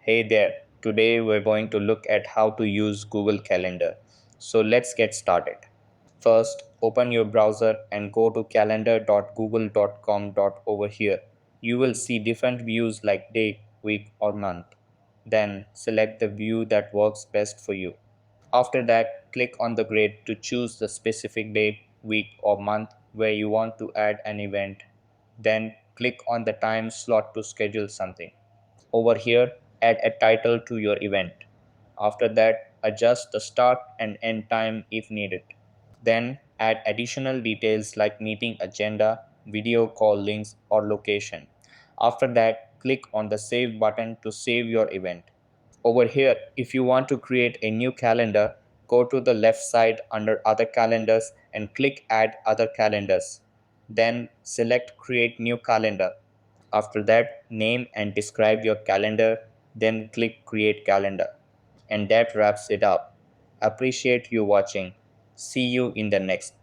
Hey there, today we're going to look at how to use Google Calendar. So let's get started. First, open your browser and go to calendar.google.com. Over here. You will see different views like day, week, or month. Then select the view that works best for you. After that, click on the grid to choose the specific day, week, or month where you want to add an event. Then click on the time slot to schedule something. Over here, add a title to your event. After that, adjust the start and end time if needed. Then add additional details like meeting agenda, video call links, or location. After that, click on the Save button to save your event. Over here, if you want to create a new calendar, go to the left side under Other Calendars and click Add Other Calendars. Then select Create New Calendar. After that, name and describe your calendar, then click Create Calendar. And that wraps it up. Appreciate you watching. See you in the next.